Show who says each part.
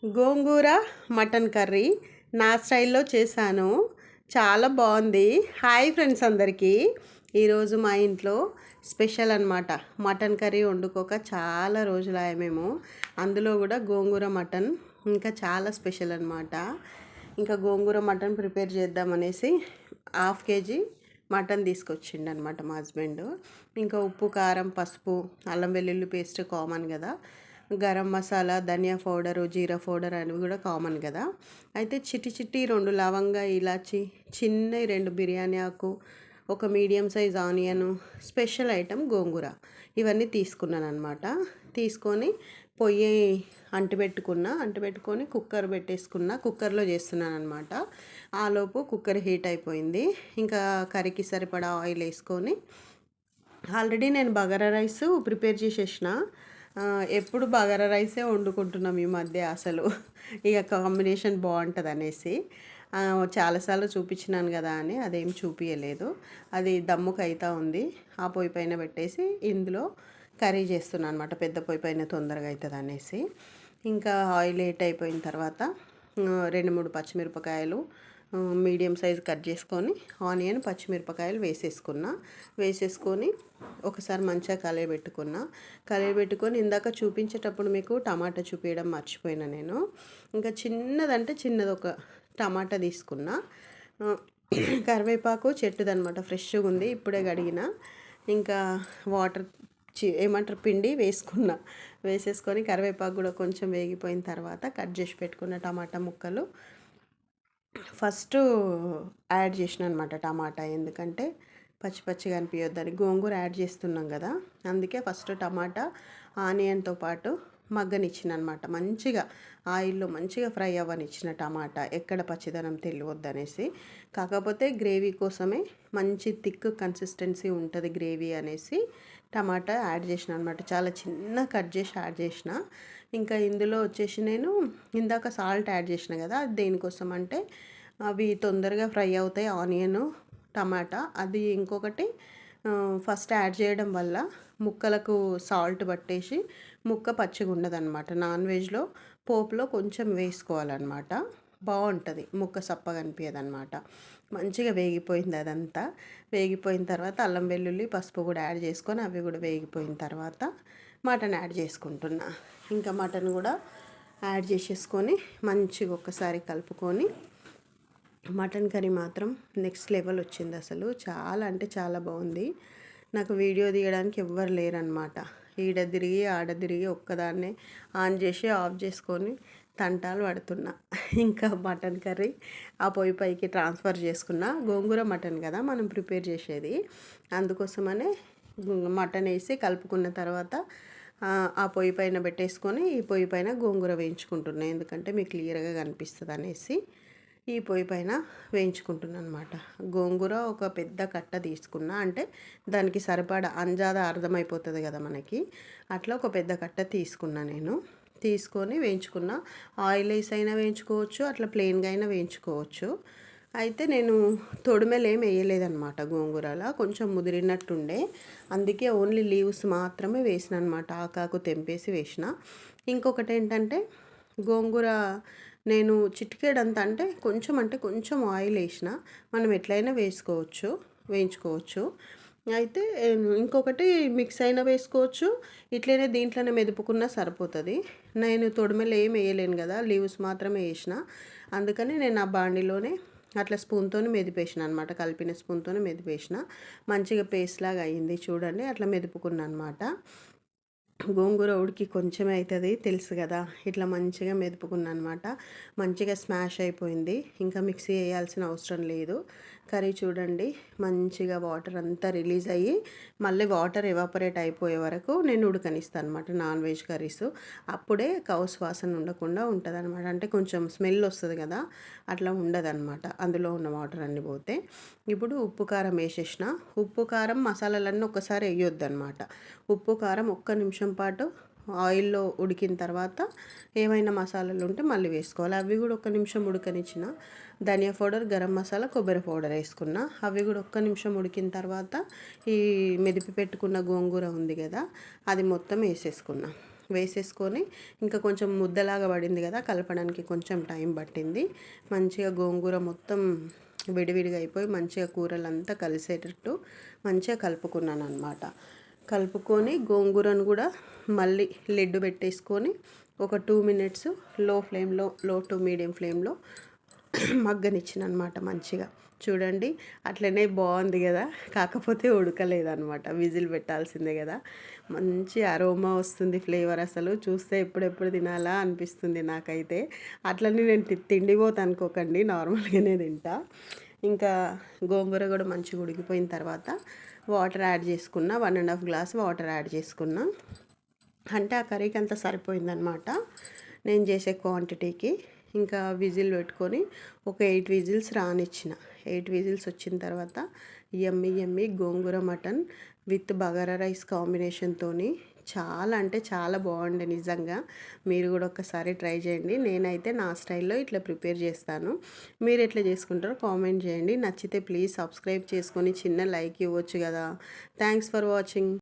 Speaker 1: గోంగూర mutton curry నా స్టైల్లో చేశాను. చాలా బాగుంది. హాయ్ ఫ్రెండ్స్ అందరికీ. ఈరోజు మా ఇంట్లో స్పెషల్ అనమాట. మటన్ కర్రీ వండుకోక చాలా రోజులాయ మేము. అందులో కూడా గోంగూర మటన్ ఇంకా చాలా స్పెషల్ అనమాట. ఇంకా గోంగూర మటన్ ప్రిపేర్ చేద్దామనేసి 1/2 కేజీ మటన్ తీసుకొచ్చిండు అనమాట మా హస్బెండ్. ఇంకా ఉప్పు, కారం, పసుపు, అల్లం వెల్లుల్లి పేస్ట్ కామన్ కదా, గరం మసాలా, ధనియా పౌడరు, జీరా పౌడర్ అనేవి కూడా కామన్ కదా. అయితే చిట్టి చిట్టి 2 లవంగా, ఇలాచి, చిన్న 2 బిర్యానీ ఆకు, ఒక medium size onion, special item గోంగూర, ఇవన్నీ తీసుకున్నాను అనమాట. తీసుకొని పొయ్యి అంటిపెట్టుకొని కుక్కర్ పెట్టేసుకున్నా. కుక్కర్లో చేస్తున్నాను అనమాట. ఆలోపు కుక్కర్ హీట్ అయిపోయింది. ఇంకా కర్రీకి సరిపడా ఆయిల్ వేసుకొని, ఆల్రెడీ నేను బగారా రైస్ ప్రిపేర్ చేసేసిన. ఎప్పుడు బగారా రైసే వండుకుంటున్నాం ఈ మధ్య. అసలు ఇక కాంబినేషన్ బాగుంటుంది అనేసి చాలాసార్లు చూపించినాను కదా అని అదేం చూపించలేదు. అది దమ్ముకు అవుతూ ఉంది. ఆ పొయ్యి పైన పెట్టేసి ఇందులో కర్రీ చేస్తున్నాను అనమాట. పెద్ద పొయ్యి పైన తొందరగా అవుతుంది అనేసి. ఇంకా ఆయిల్ హీట్ అయిపోయిన తర్వాత 2-3 పచ్చిమిరపకాయలు మీడియం సైజ్ కట్ చేసుకొని, ఆనియన్, పచ్చిమిరపకాయలు వేసేసుకొని ఒకసారి మంచిగా కలయబెట్టుకొని ఇందాక చూపించేటప్పుడు మీకు టమాటా చూపించడం మర్చిపోయినా నేను. ఇంకా చిన్నది ఒక టమాటా తీసుకున్నా. కరివేపాకు చెట్టుదనమాట, ఫ్రెష్గా ఉంది, ఇప్పుడే కడిగిన. ఇంకా వాటర్ పిండి వేసేసుకొని కరివేపాకు కూడా కొంచెం వేగిపోయిన తర్వాత కట్ చేసి పెట్టుకున్న టమాటా ముక్కలు ఫస్ట్ యాడ్ చేసిన అనమాట. టమాటా ఎందుకంటే పచ్చిగా అనిపించొద్దని, గోంగూర యాడ్ చేస్తున్నాం కదా, అందుకే ఫస్ట్ టమాటా ఆనియన్తో పాటు మగ్గనిచ్చిన అనమాట. మంచిగా ఆయిల్లో మంచిగా ఫ్రై అవ్వనిచ్చిన టమాటా, ఎక్కడ పచ్చిదనం తెలియవద్దనేసి. కాకపోతే గ్రేవీ కోసమే మంచి థిక్ కన్సిస్టెన్సీ ఉంటుంది గ్రేవీ అనేసి టమాటా యాడ్ చేసిన అనమాట. చాలా చిన్న కట్ చేసి యాడ్ చేసిన. ఇంకా ఇందులో వచ్చేసి నేను ఇందాక సాల్ట్ యాడ్ చేసిన కదా, అది దేనికోసం అంటే అవి తొందరగా ఫ్రై అవుతాయి, ఆనియన్, టమాటా. అది ఇంకొకటి ఫస్ట్ యాడ్ చేయడం వల్ల ముక్కలకు సాల్ట్ పట్టేసి ముక్క పచ్చిగా ఉండదన్నమాట. నాన్ వెజ్లో పోపులో కొంచెం వేసుకోవాలన్నమాట, బాగుంటుంది, ముక్క సప్పగా అనిపించదన్నమాట. మంచిగా వేగిపోయింది. అదంతా వేగిపోయిన తర్వాత అల్లం వెల్లుల్లి పసుపు కూడా యాడ్ చేసుకొని అవి కూడా వేగిపోయిన తర్వాత మటన్ యాడ్ చేసుకుంటున్నా. ఇంకా మటన్ కూడా యాడ్ చేసేసుకొని మంచిగా ఒక్కసారి కలుపుకొని, మటన్ కర్రీ మాత్రం నెక్స్ట్ లెవెల్ వచ్చింది. అసలు చాలా అంటే చాలా బాగుంది. నాకు వీడియో తీయడానికి ఎవ్వరు లేరనమాట. ఈడ తిరిగి ఆడ తిరిగి ఒక్కదాన్నే ఆన్ చేసి ఆఫ్ చేసుకొని తంటాలు పడుతున్నా. ఇంకా మటన్ కర్రీ ఆ పొయ్యి పైకి ట్రాన్స్ఫర్ చేసుకున్నా. గోంగూర మటన్ కదా మనం ప్రిపేర్ చేసేది, అందుకోసమనే మటన్ వేసి కలుపుకున్న తర్వాత ఆ పొయ్యి పైన పెట్టేసుకొని ఈ పొయ్యి పైన గోంగూర వేయించుకుంటున్నాను. ఎందుకంటే మీకు క్లియర్గా కనిపిస్తుంది అనేసి ఈ పొయ్యి పైన వేయించుకుంటున్నాను అనమాట. గోంగూర ఒక పెద్ద కట్ట తీసుకున్నా, అంటే దానికి సరిపడా అంజాదా అర్థమైపోతుంది కదా మనకి, అట్లా ఒక పెద్ద కట్ట తీసుకున్నా. నేను తీసుకొని వేయించుకున్నా. ఆయిల్ వేసి అయినా వేయించుకోవచ్చు, అట్లా ప్లెయిన్గా అయినా వేయించుకోవచ్చు. అయితే నేను తొడిమెలు ఏం వేయలేదన్నమాట. గోంగూరలా కొంచెం ముదిరినట్టుండే, అందుకే ఓన్లీ లీవ్స్ మాత్రమే వేసిన అనమాట. ఆకాకు తెంపేసి వేసిన. ఇంకొకటి ఏంటంటే గోంగూర నేను చిటికేడంత అంటే కొంచెం ఆయిల్ వేసిన, మనం ఎట్లయినా వేయించుకోవచ్చు. అయితే ఇంకొకటి మిక్స్ అయినా వేసుకోవచ్చు, ఇట్లనే దీంట్లోనే మెదుపుకున్నా సరిపోతుంది. నేను తొడిమెలు ఏం వేయలేను కదా, లీవ్స్ మాత్రమే వేసిన. అందుకని నేను ఆ బాండిలోనే అట్లా స్పూన్తో మెదిపేసిన అనమాట. కలిపిన స్పూన్తో మెదిపేసిన. మంచిగా పేస్ట్ లాగా అయ్యింది చూడండి. అట్లా మెదుపుకున్నా అనమాట. గోంగూర ఉడికి కొంచెమే అవుతుంది తెలుసు కదా. ఇట్లా మంచిగా మెదుపుకున్నా అనమాట. మంచిగా స్మాష్ అయిపోయింది. ఇంకా మిక్సీ వేయాల్సిన అవసరం లేదు. కర్రీ చూడండి మంచిగా వాటర్ అంతా రిలీజ్ అయ్యి మళ్ళీ వాటర్ ఎవాపరేట్ అయిపోయే వరకు నేను ఉడకనిస్తాను అనమాట. నాన్ వెజ్ కర్రీస్ అప్పుడే కౌస్ వాసన ఉండకుండా ఉంటుంది అనమాట. అంటే కొంచెం స్మెల్ వస్తుంది కదా, అట్లా ఉండదన్నమాట అందులో ఉన్న వాటర్ అన్నీ పోతే. ఇప్పుడు ఉప్పు కారం వేసేసిన. ఉప్పు కారం మసాలాలన్నీ ఒకసారి వేయొద్దు అనమాట. ఉప్పు కారం 1 నిమిషం పాటు ఆయిల్లో ఉడికిన తర్వాత ఏమైనా మసాలాలు ఉంటే మళ్ళీ వేసుకోవాలి. అవి కూడా 1 నిమిషం ఉడకనిచ్చిన. ధనియా పౌడర్, గరం మసాలా, కొబ్బరి పౌడర్ వేసుకున్నా. అవి కూడా 1 నిమిషం ఉడికిన తర్వాత ఈ మెదిపి పెట్టుకున్న గోంగూర ఉంది కదా, అది మొత్తం వేసేసుకున్నా. వేసేసుకొని ఇంకా కొంచెం ముద్దలాగా పడింది కదా, కలపడానికి కొంచెం టైం పట్టింది. మంచిగా గోంగూర మొత్తం విడివిడిగా అయిపోయి మంచిగా కూరలంతా కలిసేటట్టు మంచిగా కలుపుకున్నాను అనమాట. కలుపుకొని గోంగూరను కూడా మళ్ళీ లిడ్ పెట్టేసుకొని ఒక 2 మినిట్స్ లో టు మీడియం ఫ్లేమ్లో మగ్గనిచ్చిన అనమాట మంచిగా. చూడండి అట్లనే బాగుంది కదా, కాకపోతే ఉడకలేదనమాట, విజిల్ పెట్టాల్సిందే కదా. మంచి అరోమా వస్తుంది, ఫ్లేవర్ అసలు చూస్తే ఎప్పుడెప్పుడు తినాలా అనిపిస్తుంది నాకైతే. అట్లనే నేను తిండిపోతా అనుకోకండి, నార్మల్గానే తింటా. ఇంకా గోంగూర కూడా మంచిగా ఉడికిపోయిన తర్వాత వాటర్ యాడ్ చేసుకున్న, 1.5 గ్లాస్ వాటర్ యాడ్ చేసుకున్నా. అంటే ఆ కర్రీకి అంతా సరిపోయిందనమాట నేను చేసే క్వాంటిటీకి. ఇంకా విజిల్ పెట్టుకొని ఒక 8 విజిల్స్ రానిచ్చిన. 8 విజిల్స్ వచ్చిన తర్వాత యమ్మీ గోంగూర మటన్ విత్ బగారా రైస్ కాంబినేషన్తో చాలా అంటే చాలా బాగుండే నిజంగా. మీరు కూడా ఒకసారి ట్రై చేయండి. నేనైతే నా స్టైల్లో ఇట్లా ప్రిపేర్ చేస్తాను, మీరు ఎట్లా చేసుకుంటారో కామెంట్ చేయండి. నచ్చితే ప్లీజ్ సబ్స్క్రైబ్ చేసుకొని చిన్న లైక్ ఇవ్వచ్చు కదా. Thanks for watching.